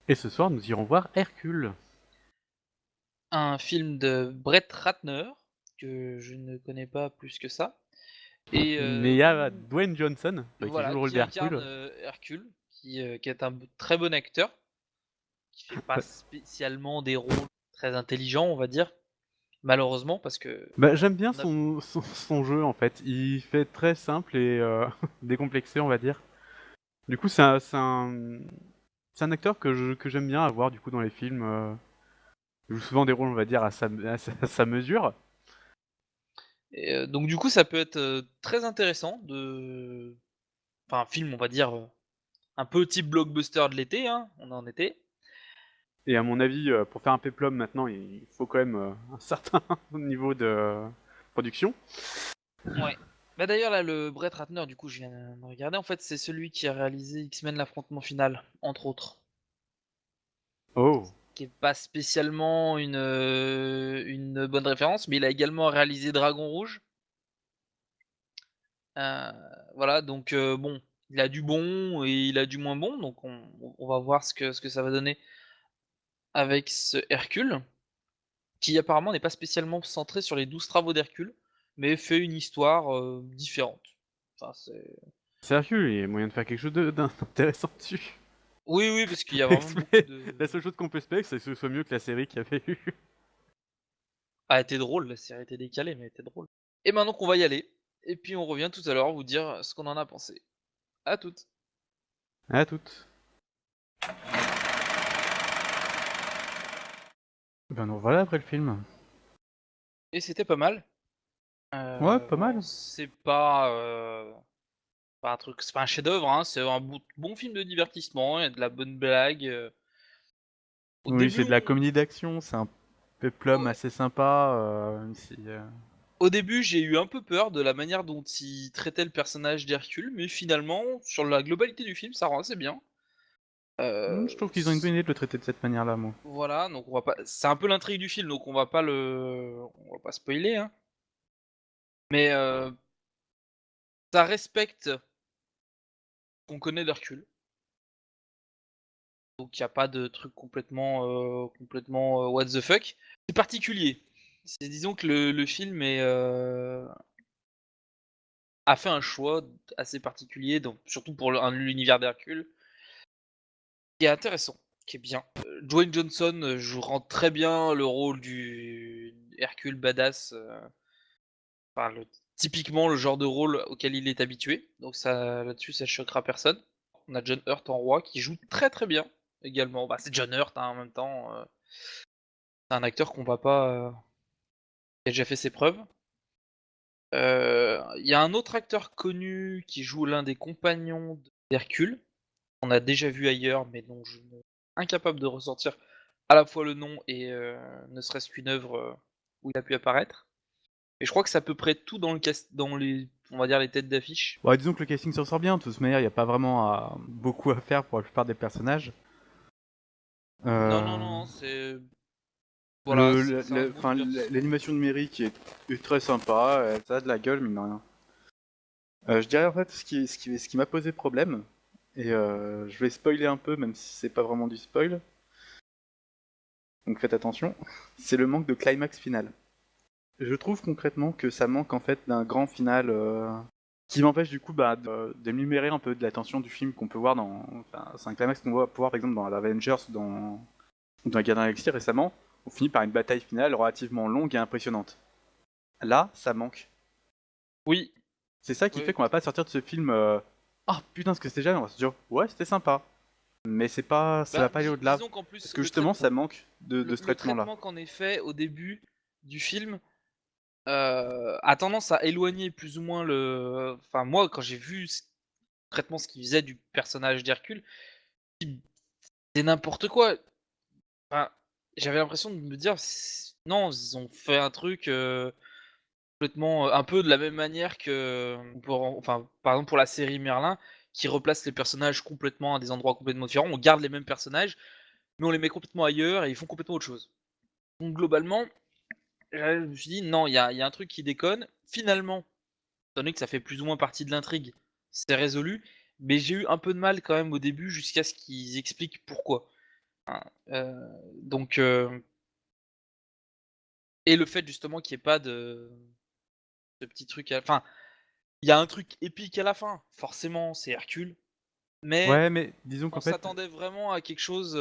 Et ce soir, nous irons voir Hercule. Un film de Brett Ratner, que je ne connais pas plus que ça, et Mais il y a Dwayne Johnson, qui joue voilà, le rôle qui incarne d'Hercule. Hercule, qui est un très bon acteur, qui fait pas Ouais. spécialement des rôles très intelligents, on va dire, malheureusement, parce que Bah, j'aime bien on a... son jeu en fait. Il fait très simple et décomplexé, on va dire. Du coup, c'est un acteur que j'aime bien avoir du coup dans les films. Il joue souvent des rôles, on va dire, à sa mesure. donc du coup, ça peut être très intéressant de... Enfin, un film, on va dire, un peu type blockbuster de l'été, hein, on est en été. Et à mon avis, pour faire un péplum maintenant, il faut quand même un certain niveau de production. Ouais. Bah d'ailleurs là le Brett Ratner du coup je viens de regarder, en fait c'est celui qui a réalisé X-Men l'affrontement final, entre autres. Oh, Qui est pas spécialement une bonne référence, mais il a également réalisé Dragon Rouge. Heu, voilà donc bon, il a du bon et il a du moins bon, donc on va voir ce que ça va donner avec ce Hercule, qui apparemment n'est pas spécialement centré sur les 12 travaux d'Hercule, mais fait une histoire, différente. Enfin c'est c'est Hercule, il y a moyen de faire quelque chose d'intéressant dessus. oui, oui, parce qu'il y a vraiment beaucoup La de seule chose qu'on peut espérer, c'est que ce soit mieux que la série qu'il y avait eu. ah, elle était drôle, la série était décalée, mais elle était drôle. Et maintenant qu'on va y aller, et puis on revient tout à l'heure vous dire ce qu'on en a pensé. À toutes. À toutes. Ben nous voilà après le film. Et c'était pas mal. Ouais, pas Bon, mal. c'est pas, pas un truc, c'est pas un chef-d'œuvre, hein, c'est un bon film de divertissement, il y a de la bonne blague. Au Oui, début, c'est de la comédie d'action, c'est un péplum ouais. assez sympa, même si, Au début, j'ai eu un peu peur de la manière dont il traitait le personnage d'Hercule, mais finalement, sur la globalité du film, ça rend assez bien. je trouve qu'ils ont une bonne idée de le traiter de cette manière-là, moi. Voilà, donc on va pas. C'est un peu l'intrigue du film, donc on va pas spoiler, hein. Mais ça respecte ce qu'on connaît d'Hercule. Donc il y a pas de truc complètement what the fuck. C'est particulier. C'est disons que le film a fait un choix assez particulier, donc surtout pour l'univers d'Hercule, qui est intéressant, qui est bien. Dwayne Johnson rend très bien le rôle du Hercule badass, enfin typiquement le genre de rôle auquel il est habitué. Donc ça là-dessus ça choquera personne. On a John Hurt en roi qui joue très très bien également. Bah, c'est John Hurt hein, en même temps. C'est un acteur qu'on va pas, qui a déjà fait ses preuves. Il y a un autre acteur connu qui joue l'un des compagnons d'Hercule, qu'on a déjà vu ailleurs, mais dont je suis incapable de ressortir à la fois le nom et ne serait-ce qu'une œuvre où il a pu apparaître. Et je crois que c'est à peu près tout dans le cast, dans les, on va dire les têtes d'affiche. Ouais, disons que le casting s'en sort bien, de toute manière, il n'y a pas vraiment beaucoup à faire pour la plupart des personnages. Non, non, Euh, non, c'est voilà, c'est un bon enfin, divertissement. l'animation numérique est très sympa, ça a de la gueule, mine de rien. Je dirais en fait ce qui m'a posé problème, et je vais spoiler un peu, même si c'est pas vraiment du spoil, donc faites attention, c'est le manque de climax final. Je trouve concrètement que ça manque en fait d'un grand final qui m'empêche du coup de me libérer un peu de la tension du film qu'on peut voir dans. Enfin, c'est un climax qu'on peut voir par exemple dans l'Avengers ou dans la Guerre de la Galaxie récemment. On finit par une bataille finale relativement longue et impressionnante. Là, ça manque. Oui, C'est ça qui fait oui. qu'on va pas sortir de ce film. Ah putain, ce que c'était génial. On va se dire ouais, c'était sympa. Mais c'est pas, ça va Bah, pas aller au-delà. disons qu'en Parce plus, que justement, ça manque de ce le traitement-là. traitement qu'en est fait au début du film a tendance à éloigner plus ou moins le. Enfin, moi, quand j'ai vu concrètement ce qu'il faisait du personnage d'Hercule, c'est n'importe quoi. Enfin, j'avais l'impression de me dire, non, ils ont fait un truc complètement, un peu de la même manière que, enfin, par exemple pour la série Merlin, qui replace les personnages complètement à des endroits complètement différents. On garde les mêmes personnages, mais on les met complètement ailleurs et ils font complètement autre chose. Donc globalement, je me suis dit, non, il y a un truc qui déconne. Finalement, étant donné que ça fait plus ou moins partie de l'intrigue, c'est résolu, mais j'ai eu un peu de mal quand même au début jusqu'à ce qu'ils expliquent pourquoi. Hein, donc et le fait justement qu'il y ait pas de petits trucs enfin, il y a un truc épique à la fin, forcément, c'est Hercule, mais Ouais, mais disons on qu'en fait, s'attendait vraiment à quelque chose,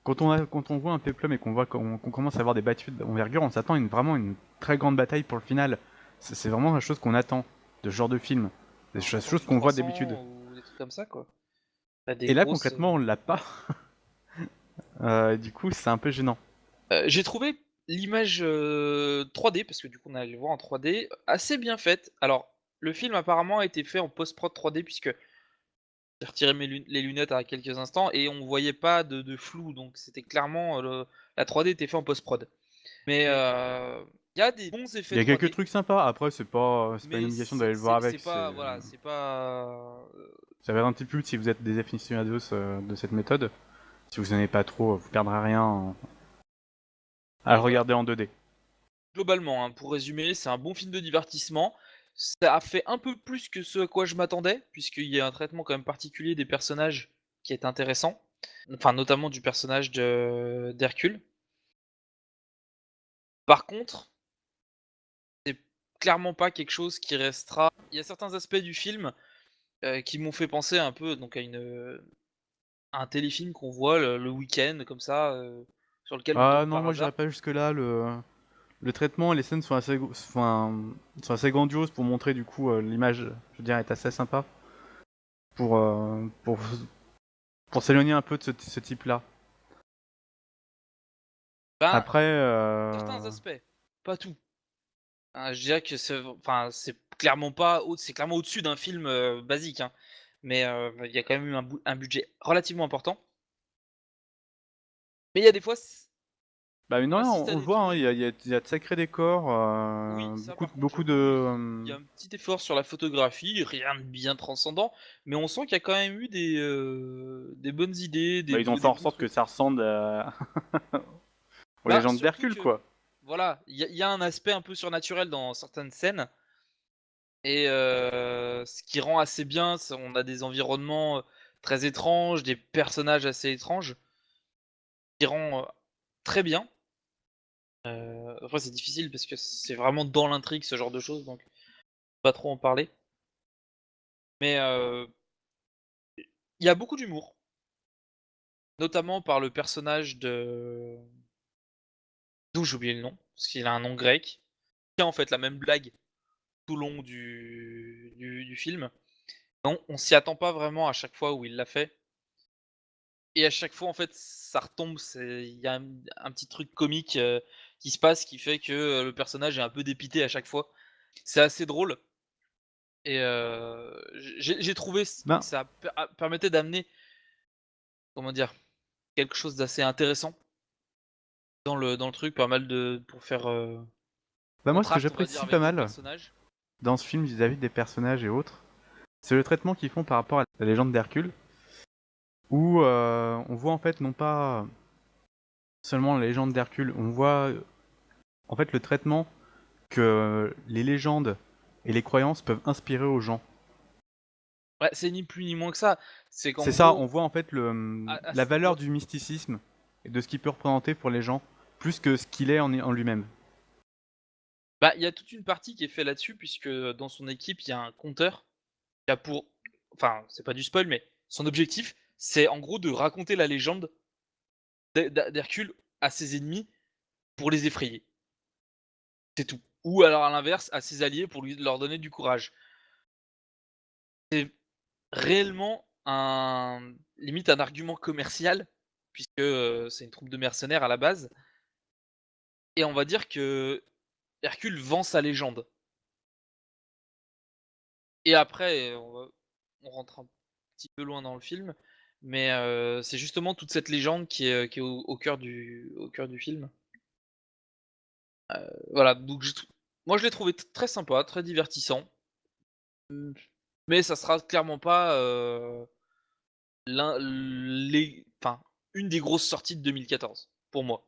quand on voit un péplum et qu'on commence à avoir des batailles d'envergure, on s'attend à vraiment une très grande bataille pour le final. C'est vraiment la chose qu'on attend de ce genre de film. Des on s'attend choses du qu'on voit d'habitude. 300 ou des trucs comme ça, quoi. Bah, des Et là, grosses, concrètement, on l'a pas. Du coup, c'est un peu gênant. j'ai trouvé l'image, 3D, parce que du coup on allait le voir en 3D, assez bien faite. Alors, le film apparemment a été fait en post-prod 3D puisque j'ai retiré les lunettes à quelques instants et on voyait pas de flou, donc c'était clairement, la 3D était fait en post-prod. Mais il y a des bons Il effets y a quelques 3D, trucs sympas. Après, c'est pas une mais obligation d'aller le voir avec. c'est pas voilà, c'est pas, Ça va être un petit peu si vous êtes des aficionados de cette méthode. Si vous en avez pas trop, vous perdrez rien à le oui, voilà. regarder en 2D. Globalement, hein, pour résumer, c'est un bon film de divertissement. Ça a fait un peu plus que ce à quoi je m'attendais, puisqu'il y a un traitement quand même particulier des personnages qui est intéressant. Enfin, notamment du personnage d'Hercule. Par contre, c'est clairement pas quelque chose qui restera. Il y a certains aspects du film qui m'ont fait penser un peu donc à un téléfilm qu'on voit le week-end, comme ça, sur lequel on Ah tombe non, par moi j'irais hasard. pas jusque là. Le traitement et les scènes sont sont assez grandioses pour montrer du coup l'image, je veux dire, est assez sympa pour, euh, pour, pour s'éloigner un peu de ce type-là. Ben, Après, certains aspects, pas tout. Je dirais que c'est clairement pas c'est clairement au-dessus d'un film, basique, hein. Mais, il y a quand même eu un budget relativement important. Mais il y a des fois bah mine de on rien, assiste à on le des voit, hein, trucs il y a de sacrés décors, oui, ça par contre beaucoup de... j'avoue, il y a un petit effort sur la photographie, rien de bien transcendant, mais on sent qu'il y a quand même eu des bonnes idées, Bah, ils ont fait des en bons sorte que trucs. ça ressemble aux Bah, légendes surtout d'Hercule, que quoi. voilà, il y a un aspect un peu surnaturel dans certaines scènes et ce qui rend assez bien, c'est on a des environnements, très étranges, des personnages assez étranges, qui rend, très bien. Après c'est difficile parce que c'est vraiment dans l'intrigue ce genre de choses, donc pas trop en parler. Mais il y a beaucoup d'humour, notamment par le personnage d'où j'ai oublié le nom, parce qu'il a un nom grec, qui a en fait la même blague tout le long du film. On s'y attend pas vraiment à chaque fois où il l'a fait. Et à chaque fois, en fait, ça retombe. Il y a un petit truc comique qui se passe qui fait que le personnage est un peu dépité à chaque fois. C'est assez drôle. Et j'ai trouvé Ben, ça permettait d'amener, comment dire, quelque chose d'assez intéressant dans le truc, pas mal de pour faire bah moi, ce que contraste, on va dire, j'apprécie pas avec d'autres mal personnages. dans ce film vis-à-vis des personnages et autres, c'est le traitement qu'ils font par rapport à la légende d'Hercule, où on voit en fait non pas seulement la légende d'Hercule, on voit en fait le traitement que les légendes et les croyances peuvent inspirer aux gens. Ouais, c'est ni plus ni moins que ça. C'est qu'en C'est ça, on gros, voit en fait à la ce valeur niveau, du mysticisme et de ce qu'il peut représenter pour les gens, plus que ce qu'il est en lui-même. bah, il y a toute une partie qui est faite là-dessus, puisque dans son équipe, il y a un conteur qui a pour, enfin, c'est pas du spoil, mais son objectif, c'est en gros de raconter la légende d'Hercule à ses ennemis pour les effrayer. C'est tout. Ou alors à l'inverse, à ses alliés pour leur donner du courage. C'est réellement limite un argument commercial, puisque c'est une troupe de mercenaires à la base, et on va dire que Hercule vend sa légende. Et après, on rentre un petit peu loin dans le film, mais c'est justement toute cette légende qui est au cœur du film. Voilà, donc moi je l'ai trouvé très sympa, très divertissant, mmh, mais ça sera clairement pas, enfin, une des grosses sorties de 2014, pour moi.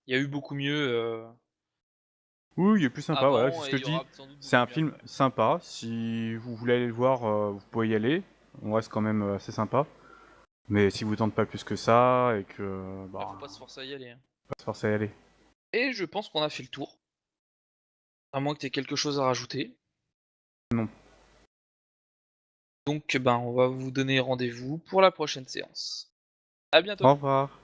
Il y a eu beaucoup mieux, Oui, il est plus sympa, voilà, c'est avant ce et que il je y dis. aura sans doute C'est beaucoup un mieux film après. sympa, si vous voulez aller le voir, vous pouvez y aller. On reste quand même assez sympa. Mais si vous tente pas plus que ça, et que... Bah, faut pas se forcer à y aller, hein. pas se forcer à y aller. Et je pense qu'on a fait le tour. À moins que tu aies quelque chose à rajouter. Non. Donc, ben, on va vous donner rendez-vous pour la prochaine séance. À bientôt! Au revoir.